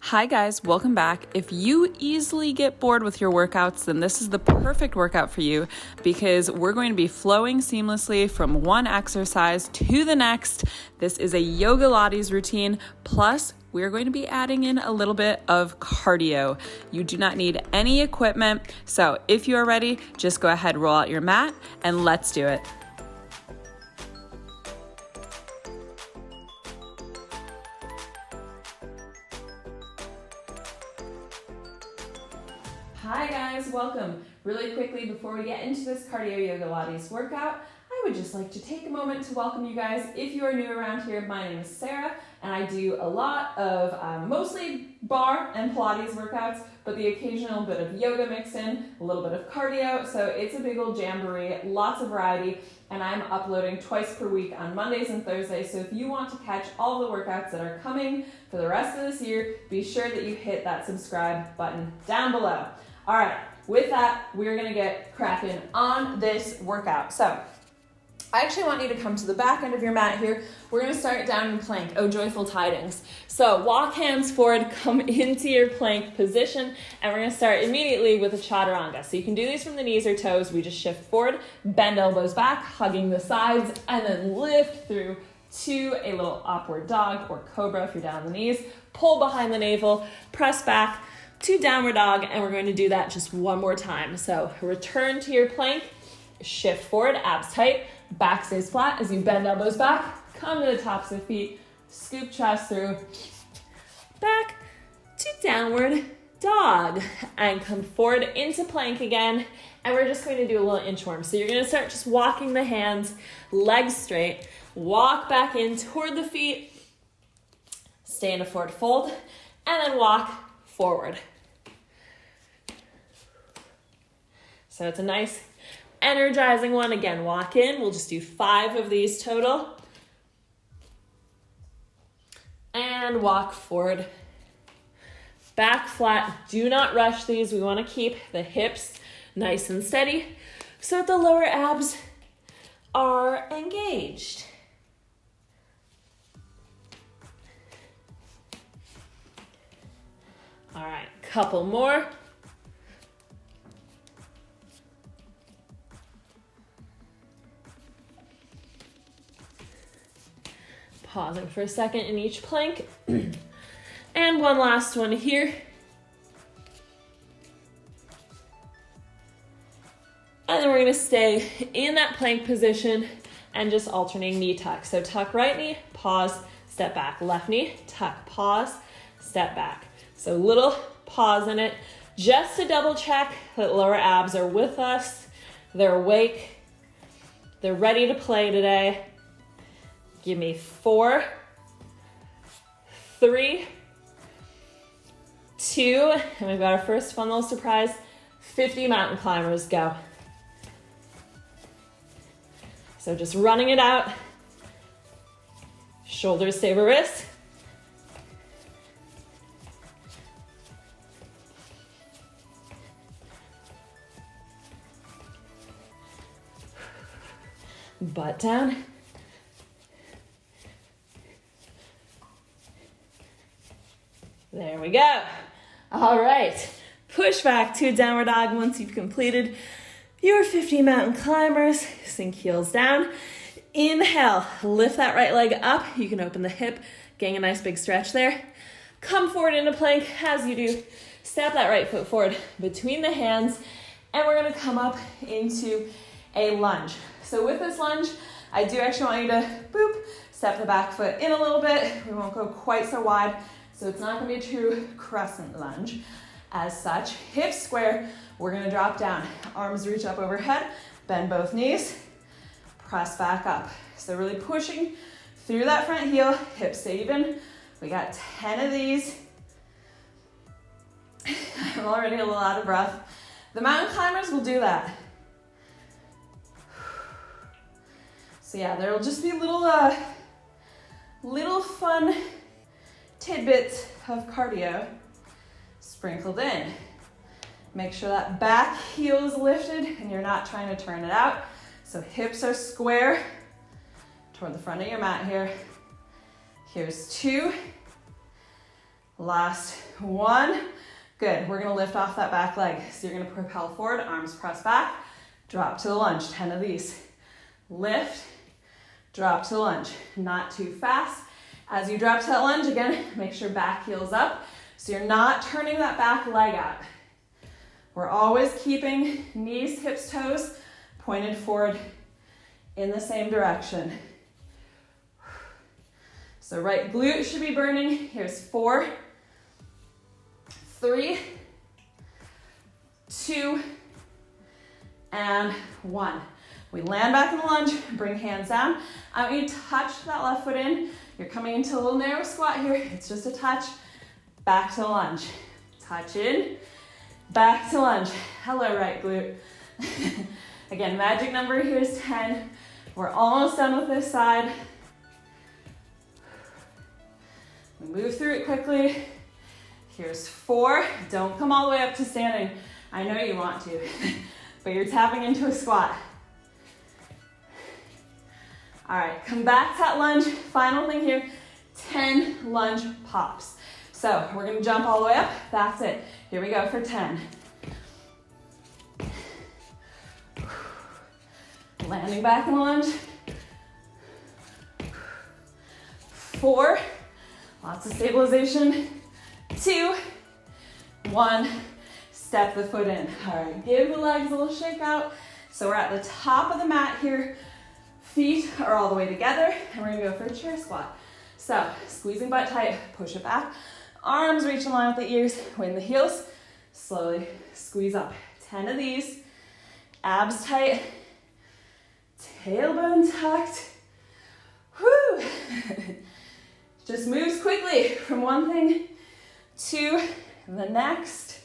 Hi guys, welcome back. If you easily get bored with your workouts, then this is the perfect workout for you because we're going to be flowing seamlessly from one exercise to the next. This is a Yogalates routine, plus we're going to be adding in a little bit of cardio. You do not need any equipment, so if you are ready, just go ahead, roll out your mat, and let's do it. Hi guys, welcome. Really quickly before we get into this cardio Yogalates workout, I would just like to take a moment to welcome you guys. If you are new around here, my name is Sarah and I do a lot of mostly bar and Pilates workouts, but the occasional bit of yoga mixed in, a little bit of cardio. So it's a big old jamboree, lots of variety, and I'm uploading twice per week on Mondays and Thursdays. So if you want to catch all the workouts that are coming for the rest of this year, be sure that you hit that subscribe button down below. All right, with that, we're gonna get cracking on this workout. So I actually want you to come to the back end of your mat here. We're gonna start down in plank. Oh, joyful tidings. So walk hands forward, come into your plank position, and we're gonna start immediately with a chaturanga. So you can do these from the knees or toes. We just shift forward, bend elbows back, hugging the sides, and then lift through to a little upward dog or cobra if you're down on the knees. Pull behind the navel, press back to downward dog, and we're going to do that just one more time. So return to your plank, shift forward, abs tight, back stays flat as you bend elbows back, come to the tops of the feet, scoop chest through, back to downward dog, and come forward into plank again. And we're just going to do a little inchworm. So you're going to start just walking the hands, legs straight, walk back in toward the feet, stay in a forward fold, and then walk forward. So it's a nice energizing one. Again, walk in. We'll just do 5 of these total. And walk forward. Back flat. Do not rush these. We want to keep the hips nice and steady so that the lower abs are engaged. All right, couple more. Pausing for a second in each plank. And one last one here. And then we're gonna stay in that plank position and just alternating knee tuck. So tuck right knee, pause, step back. Left knee, tuck, pause, step back. So little pause in it, just to double check that lower abs are with us, they're awake, they're ready to play today. Give me 4, 3, 2, and we've got our first fun little surprise, 50 mountain climbers, go. So just running it out, shoulders save a wrist. Butt down. There we go. All right. Push back to downward dog once you've completed your 50 mountain climbers. Sink heels down. Inhale. Lift that right leg up. You can open the hip, getting a nice big stretch there. Come forward into plank. As you do, step that right foot forward between the hands, and we're going to come up into a lunge. So with this lunge, I do actually want you to step the back foot in a little bit. We won't go quite so wide, so it's not gonna be a true crescent lunge. As such, hips square, we're gonna drop down. Arms reach up overhead, bend both knees, press back up. So really pushing through that front heel, hips stay even. We got 10 of these. I'm already a little out of breath. The mountain climbers will do that. So yeah, there'll just be little fun tidbits of cardio sprinkled in. Make sure that back heel is lifted and you're not trying to turn it out. So hips are square toward the front of your mat here. Here's 2. Last one. Good. We're going to lift off that back leg. So you're going to propel forward, arms press back, drop to the lunge. 10 of these. Lift, drop to the lunge. Not too fast. As you drop to that lunge, again, make sure back heels up. So you're not turning that back leg out. We're always keeping knees, hips, toes pointed forward in the same direction. So right glute should be burning. Here's 4, 3, 2, and 1. We land back in the lunge, bring hands down. I want you to touch that left foot in. You're coming into a little narrow squat here. It's just a touch. Back to lunge. Touch in, back to lunge. Hello, right glute. Again, magic number here is 10. We're almost done with this side. We move through it quickly. Here's 4. Don't come all the way up to standing. I know you want to, but you're tapping into a squat. All right, come back to that lunge. Final thing here, 10 lunge pops. So we're gonna jump all the way up. That's it. Here we go for 10. Landing back in the lunge. 4, lots of stabilization. 2, 1, step the foot in. All right, give the legs a little shake out. So we're at the top of the mat here. Feet are all the way together, and we're gonna go for a chair squat. So, squeezing butt tight, push it back. Arms reach in line with the ears, weight in the heels. Slowly squeeze up. 10 of these. Abs tight. Tailbone tucked. Whew. Just moves quickly from one thing to the next.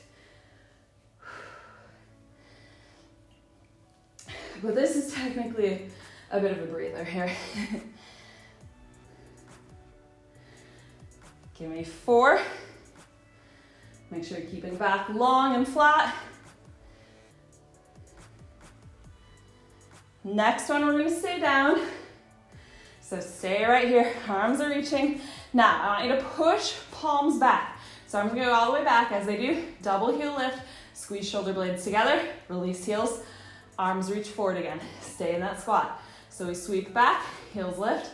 But this is technically a bit of a breather here. Give me 4. Make sure you're keeping back long and flat. Next one, we're gonna stay down. So stay right here, arms are reaching. Now, I want you to push palms back. So arms are gonna go all the way back as they do. Double heel lift, squeeze shoulder blades together, release heels, arms reach forward again. Stay in that squat. So we sweep back, heels lift,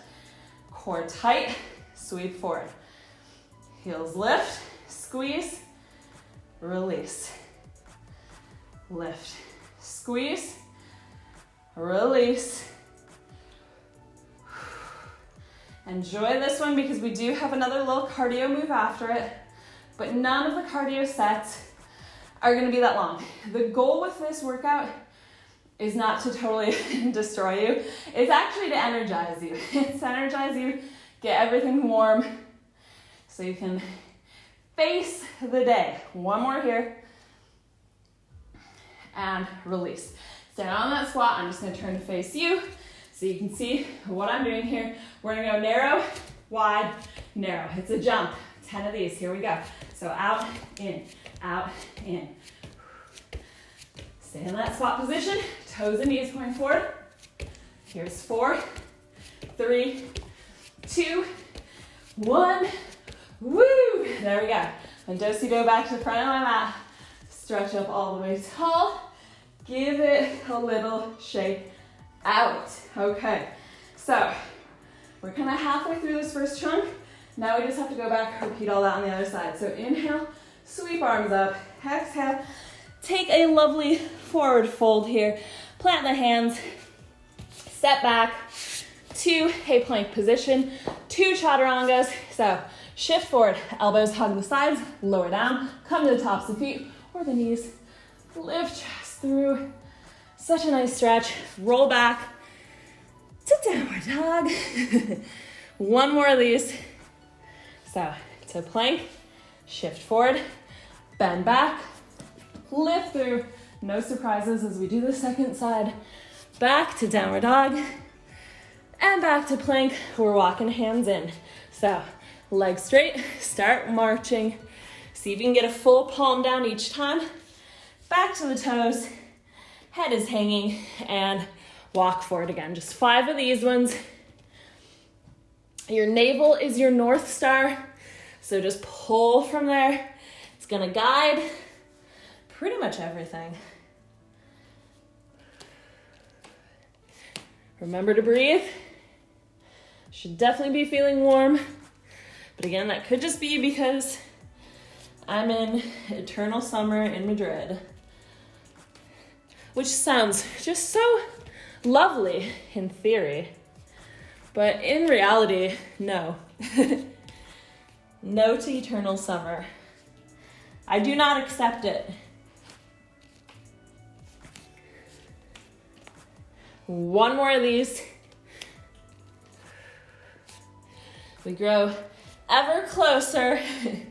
core tight, sweep forward. Heels lift, squeeze, release. Lift, squeeze, release. Enjoy this one because we do have another little cardio move after it, but none of the cardio sets are gonna be that long. The goal with this workout is not to totally destroy you. It's actually to energize you. It's to energize you, get everything warm so you can face the day. One more here. And release. Stand on that squat. I'm just gonna turn to face you so you can see what I'm doing here. We're gonna go narrow, wide, narrow. It's a jump. 10 of these. Here we go. So out, in, out, in. Stay in that squat position. Toes and knees going forward. Here's 4, 3, 2, 1. Woo! There we go. And do-si-do back to the front of my mat. Stretch up all the way tall. Give it a little shake out. Okay, so we're kind of halfway through this first chunk. Now we just have to go back, repeat all that on the other side. So inhale, sweep arms up. Exhale, take a lovely forward fold here. Plant the hands, step back to a plank position, 2 chaturangas. So shift forward, elbows hug the sides, lower down, come to the tops of feet or the knees. Lift chest through. Such a nice stretch. Roll back to downward dog. One more of these. So to plank, shift forward, bend back, lift through. No surprises as we do the second side. Back to downward dog and back to plank. We're walking hands in. So legs straight, start marching. See if you can get a full palm down each time. Back to the toes, head is hanging, and walk forward again. Just 5 of these ones. Your navel is your North Star. So just pull from there. It's gonna guide pretty much everything. Remember to breathe. Should definitely be feeling warm. But again, that could just be because I'm in eternal summer in Madrid, which sounds just so lovely in theory, but in reality, no. No to eternal summer. I do not accept it. One more of these. We grow ever closer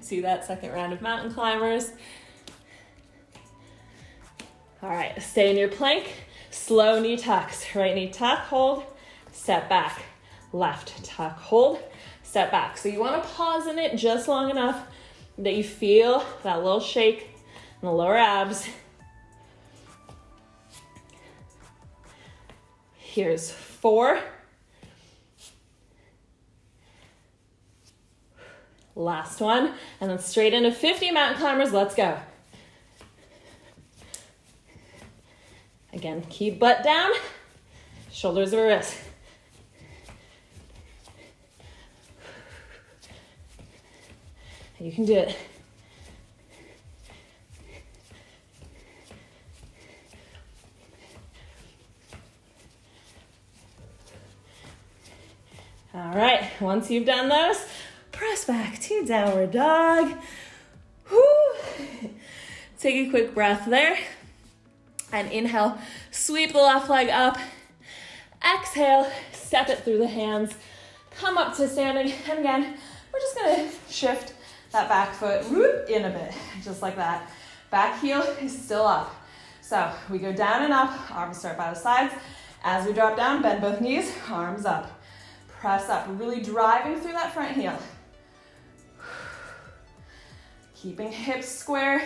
to that second round of mountain climbers. All right, stay in your plank. Slow knee tucks. Right knee tuck, hold, step back. Left tuck, hold, step back. So you want to pause in it just long enough that you feel that little shake in the lower abs. Here's 4. Last one, and then straight into 50 mountain climbers. Let's go. Again, keep butt down, shoulders over wrists. You can do it. All right, once you've done those, press back to downward dog. Whew. Take a quick breath there. And inhale, sweep the left leg up. Exhale, step it through the hands. Come up to standing. And again, we're just gonna shift that back foot whoop, in a bit, just like that. Back heel is still up. So we go down and up, arms start by the sides. As we drop down, bend both knees, arms up. Press up, really driving through that front heel. Keeping hips square.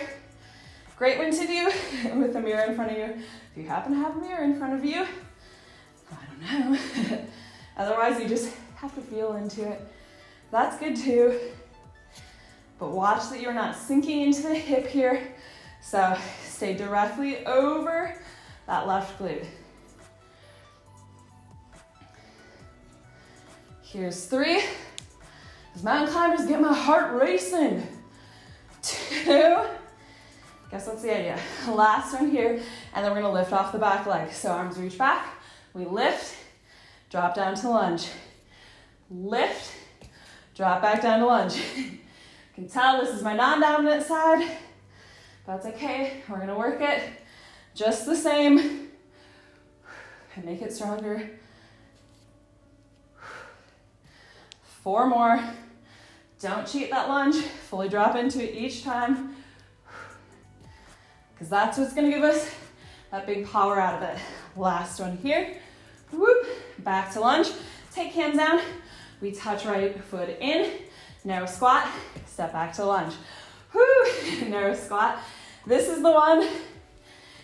Great one to do with a mirror in front of you. If you happen to have a mirror in front of you, I don't know. Otherwise, you just have to feel into it. That's good too. But watch that you're not sinking into the hip here. So stay directly over that left glute. Here's 3. As mountain climbers, get my heart racing. 2. Guess that's the idea. Last one here, and then we're gonna lift off the back leg. So arms reach back, we lift, drop down to lunge. Lift, drop back down to lunge. You can tell this is my non-dominant side. That's okay, we're gonna work it just the same and make it stronger. 4 more. Don't cheat that lunge, fully drop into it each time, because that's what's gonna give us that big power out of it. Last one here. Whoop, back to lunge. Take hands down. We touch right foot in, narrow squat, step back to lunge. Whoo, narrow squat. This is the one,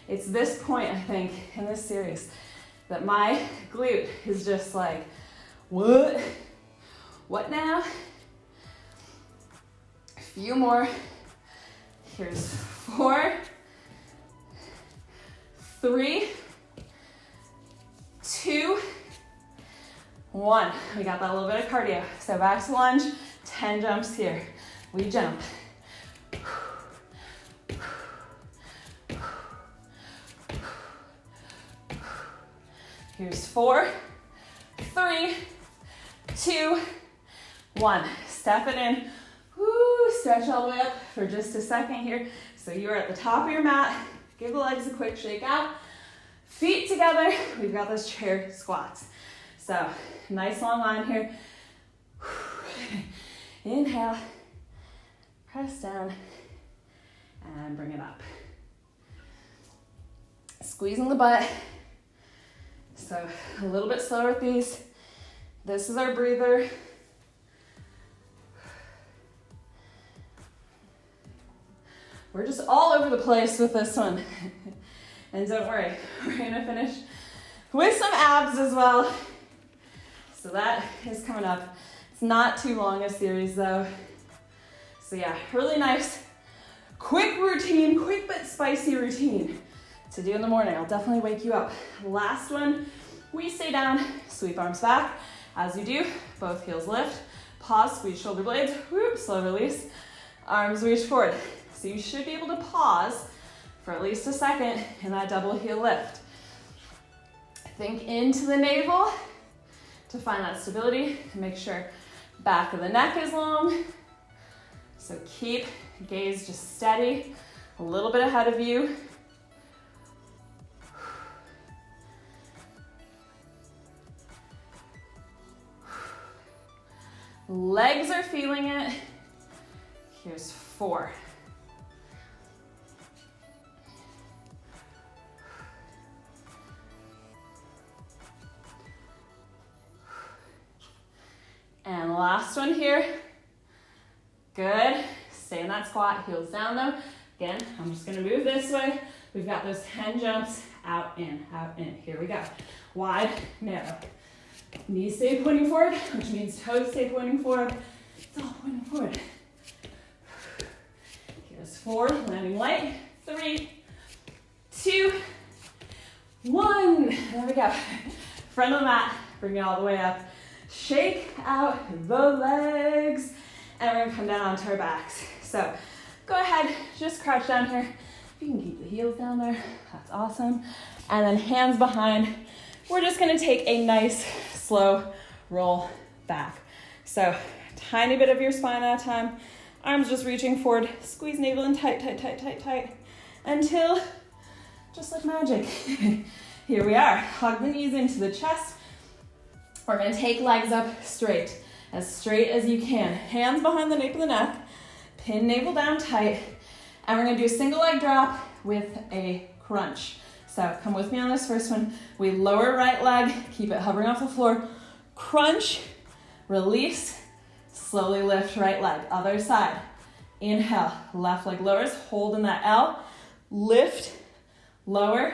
it's this point, I think, in this series, that my glute is just like, what? What now? A few more. Here's 4, 3, 2, 1. We got that little bit of cardio. So back to lunge, 10 jumps here. We jump. Here's 4, 3, 2, 1. Step it in. Woo, stretch all the way up for just a second here. So you're at the top of your mat. Give the legs a quick shake out. Feet together. We've got those chair squats. So nice long line here. Inhale. Press down. And bring it up. Squeezing the butt. So a little bit slower with these. This is our breather. We're just all over the place with this one. And don't worry, we're gonna finish with some abs as well. So that is coming up. It's not too long a series though. So yeah, really nice, quick routine, quick but spicy routine to do in the morning. I'll definitely wake you up. Last one, we stay down, sweep arms back. As you do, both heels lift, pause, squeeze shoulder blades, whoop, slow release, arms reach forward. So you should be able to pause for at least a second in that double heel lift. Think into the navel to find that stability, to make sure back of the neck is long. So keep gaze just steady, a little bit ahead of you. Legs are feeling it. Here's 4. And last one here. Good. Stay in that squat, heels down though. Again, I'm just gonna move this way. We've got those 10 jumps, out, in, out, in. Here we go. Wide, narrow. Knees stay pointing forward, which means toes stay pointing forward. It's all pointing forward. Here's 4, landing light. 3, 2, 1. There we go. Front of the mat, bring it all the way up. Shake out the legs, and we're gonna come down onto our backs. So go ahead, just crouch down here. If you can keep the heels down there, that's awesome. And then hands behind. We're just gonna take a nice, slow roll back. So tiny bit of your spine at a time. Arms just reaching forward. Squeeze navel in tight, tight, tight, tight, tight. Until, just like magic. Here we are. Hug the knees into the chest. We're gonna take legs up straight as you can. Hands behind the nape of the neck, pin navel down tight, and we're gonna do a single leg drop with a crunch. So come with me on this first one. We lower right leg, keep it hovering off the floor, crunch, release, slowly lift right leg, other side. Inhale, left leg lowers, hold in that L, lift, lower,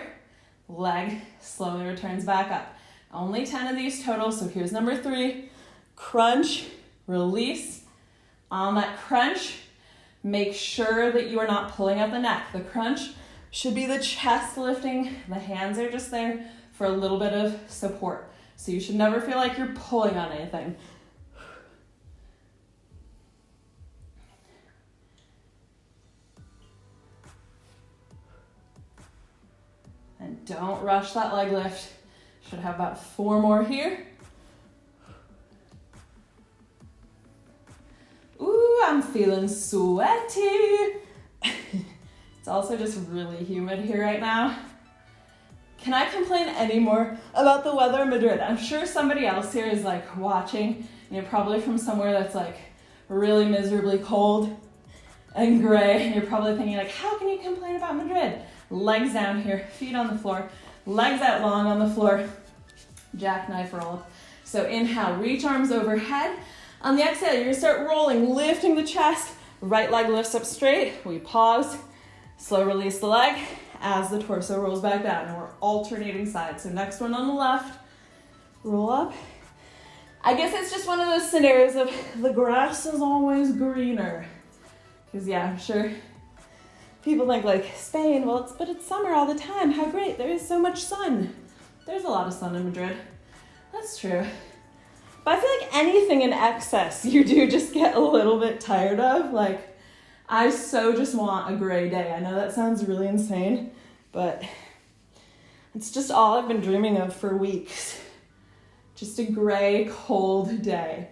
leg slowly returns back up. Only 10 of these total, so here's number 3. Crunch, release. On that crunch, make sure that you are not pulling up the neck. The crunch should be the chest lifting. The hands are just there for a little bit of support. So you should never feel like you're pulling on anything. And don't rush that leg lift. Should have about 4 more here. Ooh, I'm feeling sweaty. It's also just really humid here right now. Can I complain anymore about the weather in Madrid? I'm sure somebody else here is like watching, and you're probably from somewhere that's like really miserably cold and gray, and you're probably thinking like, how can you complain about Madrid? Legs down here, feet on the floor. Legs out long on the floor, jackknife roll. So inhale, reach arms overhead. On the exhale, you're gonna start rolling, lifting the chest. Right leg lifts up straight. We pause, slow release the leg as the torso rolls back down. And we're alternating sides. So next one on the left, roll up. I guess it's just one of those scenarios of the grass is always greener. Because yeah, I'm sure people think like Spain, well, but it's summer all the time. How great, there is so much sun. There's a lot of sun in Madrid. That's true. But I feel like anything in excess you do just get a little bit tired of. Like, I so just want a gray day. I know that sounds really insane, but it's just all I've been dreaming of for weeks. Just a gray, cold day.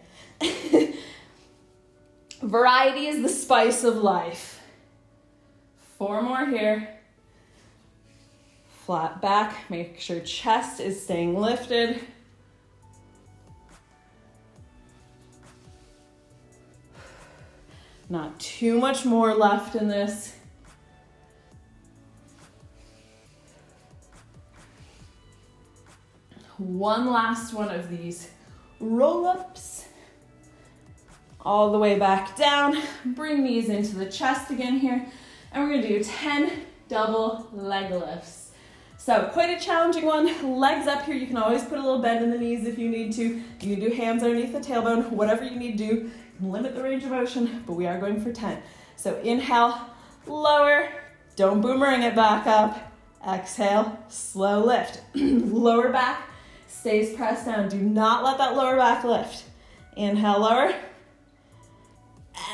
Variety is the spice of life. 4 more here. Flat back, make sure chest is staying lifted. Not too much more left in this. One last one of these roll-ups. All the way back down. Bring these into the chest again here. And we're gonna do 10 double leg lifts. So quite a challenging one. Legs up here. You can always put a little bend in the knees if you need to. You can do hands underneath the tailbone, whatever you need to do. limit the range of motion, but we are going for 10. So inhale, lower, don't boomerang it back up. Exhale, slow lift. Lower back stays pressed down. Do not let that lower back lift. Inhale, lower.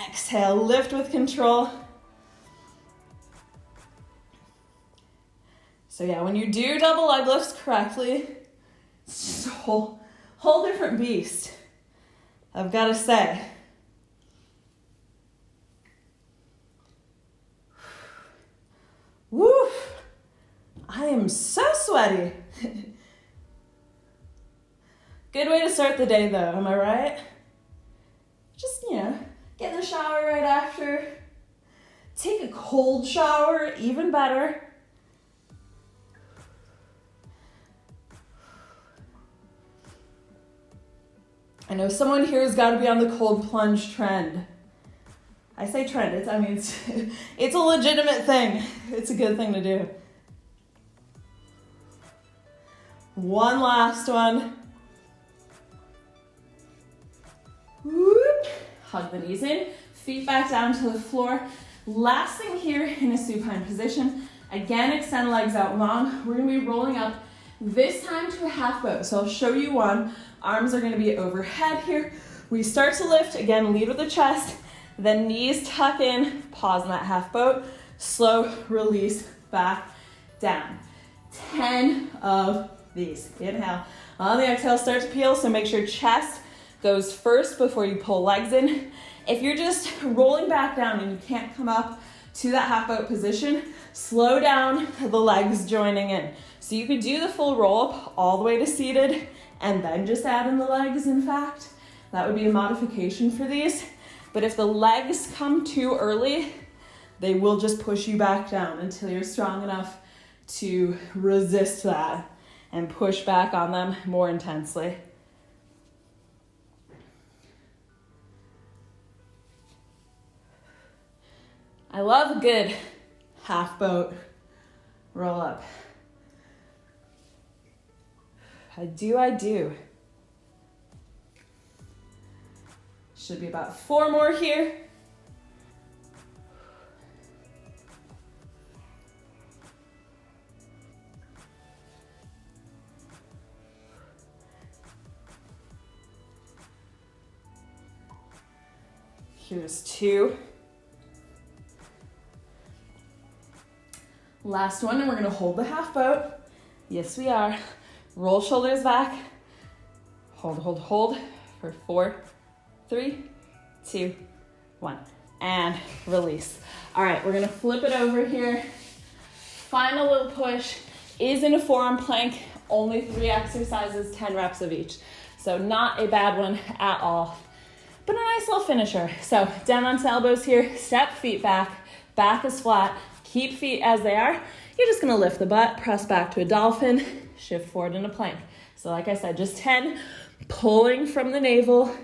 Exhale, lift with control. So yeah, when you do double leg lifts correctly, it's just a whole different beast, I've got to say. Woo! I am so sweaty. Good way to start the day though, am I right? Just, get in the shower right after. Take a cold shower, even better. I know someone here has got to be on the cold plunge trend. I say trend, it's a legitimate thing. It's a good thing to do. One last one. Whoop. Hug the knees in, feet back down to the floor. Last thing here in a supine position. Again, extend legs out long. We're gonna be rolling up, this time to a half boat. So I'll show you one. Arms are gonna be overhead here. We start to lift, again, lead with the chest, then knees tuck in, pause in that half boat, slow release back down. 10 of these. Inhale. On the exhale, start to peel, so make sure chest goes first before you pull legs in. If you're just rolling back down and you can't come up to that half boat position, slow down the legs joining in. So you could do the full roll up all the way to seated and then just add in the legs, in fact. That would be a modification for these. But if the legs come too early, they will just push you back down until you're strong enough to resist that and push back on them more intensely. I love a good half boat roll up. I do. Should be about 4 more here. Here's 2. Last one, and we're gonna hold the half boat. Yes, we are. Roll shoulders back. Hold for 4, 3, 2, 1. And release. All right, we're gonna flip it over here. Final little push is in a forearm plank. Only 3 exercises, 10 reps of each. So not a bad one at all, but a nice little finisher. So down onto elbows here, step feet back is flat. Keep feet as they are. You're just gonna lift the butt, press back to a dolphin, shift forward in a plank. So like I said, just 10, pulling from the navel.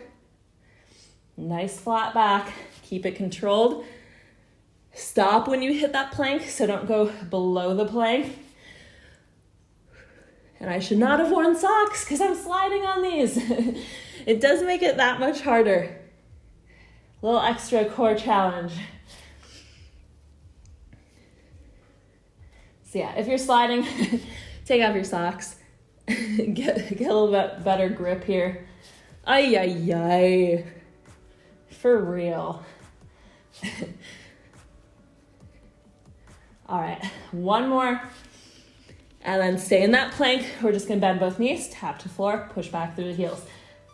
Nice flat back, keep it controlled. Stop when you hit that plank, so don't go below the plank. And I should not have worn socks because I'm sliding on these. It does make it that much harder. A little extra core challenge. So yeah, if you're sliding, take off your socks. Get a little bit better grip here. Ay. For real. All right, one more. And then stay in that plank. We're just gonna bend both knees, tap to floor, push back through the heels.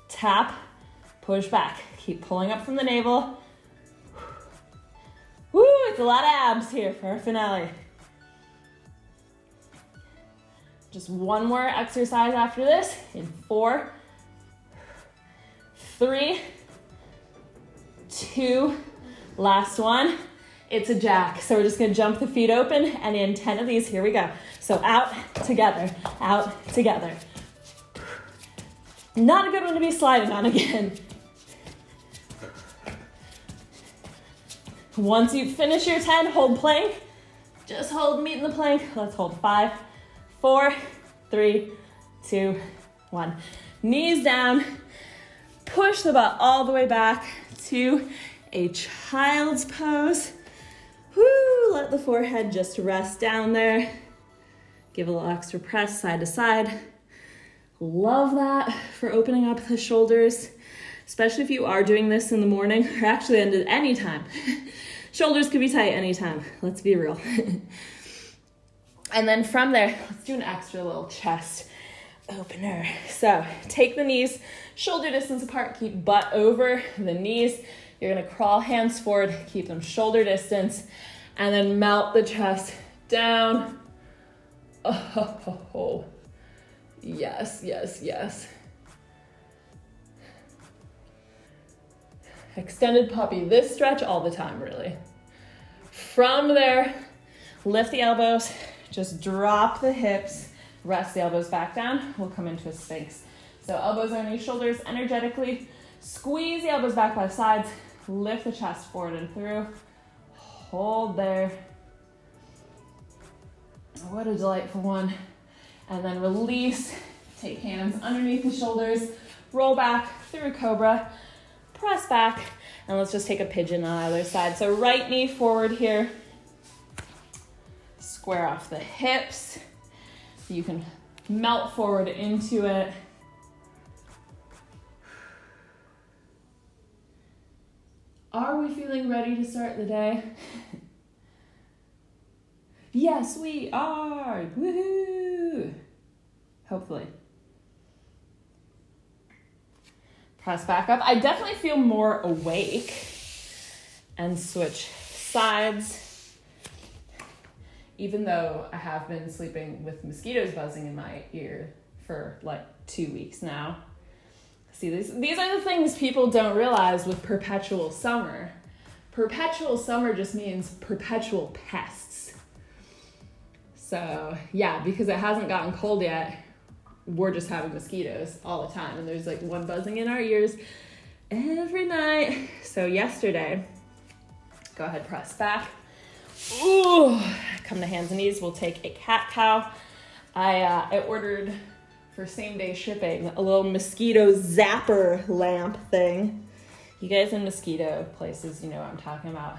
Tap, push back. Keep pulling up from the navel. Woo, it's a lot of abs here for our finale. Just one more exercise after this in 4, 3, 2, last one. It's a jack. So we're just gonna jump the feet open and in 10 of these, here we go. So out, together. Not a good one to be sliding on again. Once you finish your 10, hold plank. Just hold, meet in the plank. Let's hold 5, 4, 3, 2, 1. Knees down. Push the butt all the way back to a child's pose. Woo, let the forehead just rest down there. Give a little extra press side to side. Love that for opening up the shoulders, especially if you are doing this in the morning or actually at any time. Shoulders can be tight anytime, let's be real. And then from there, let's do an extra little chest opener. So take the knees shoulder distance apart, keep butt over the knees. You're gonna crawl hands forward, keep them shoulder distance, and then melt the chest down. Oh, yes, yes, yes. Extended puppy, this stretch all the time, really. From there, lift the elbows, just drop the hips, rest the elbows back down. We'll come into a Sphinx. So elbows underneath shoulders energetically. Squeeze the elbows back by the sides. Lift the chest forward and through. Hold there. What a delightful one. And then release. Take hands underneath the shoulders. Roll back through Cobra. Press back. And let's just take a pigeon on either side. So right knee forward here. Square off the hips. You can melt forward into it. Are we feeling ready to start the day? Yes, we are. Woohoo! Hopefully. Press back up. I definitely feel more awake. And switch sides. Even though I have been sleeping with mosquitoes buzzing in my ear for like 2 weeks now. See, these are the things people don't realize with perpetual summer. Perpetual summer just means perpetual pests. So yeah, because it hasn't gotten cold yet, we're just having mosquitoes all the time. And there's like one buzzing in our ears every night. So yesterday, go ahead, press back. Ooh, come to hands and knees. We'll take a cat-cow. I ordered for same-day shipping a little mosquito zapper lamp thing. You guys in mosquito places, you know what I'm talking about.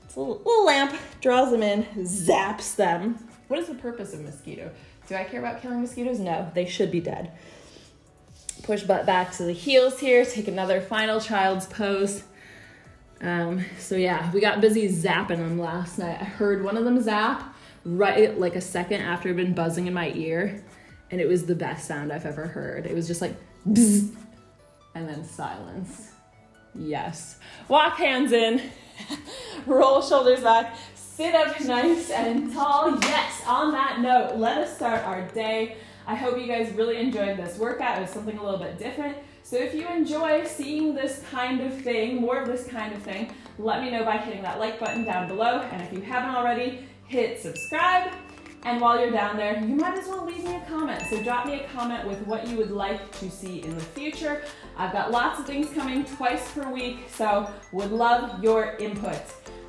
It's a little lamp, draws them in, zaps them. What is the purpose of mosquito? Do I care about killing mosquitoes? No, they should be dead. Push butt back to the heels here. Take another final child's pose. So yeah, we got busy zapping them last night. I heard one of them zap right like a second after it had been buzzing in my ear, and it was the best sound I've ever heard. It was just like bzz, and then silence. Yes. Walk hands in, roll shoulders back, sit up nice and tall. Yes, on that note, let us start our day. I hope you guys really enjoyed this workout. It was something a little bit different. So if you enjoy seeing this kind of thing, more of this kind of thing, let me know by hitting that like button down below. And if you haven't already, hit subscribe. And while you're down there, you might as well leave me a comment. So drop me a comment with what you would like to see in the future. I've got lots of things coming twice per week, so would love your input.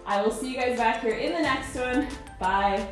I will see you guys back here in the next one. Bye.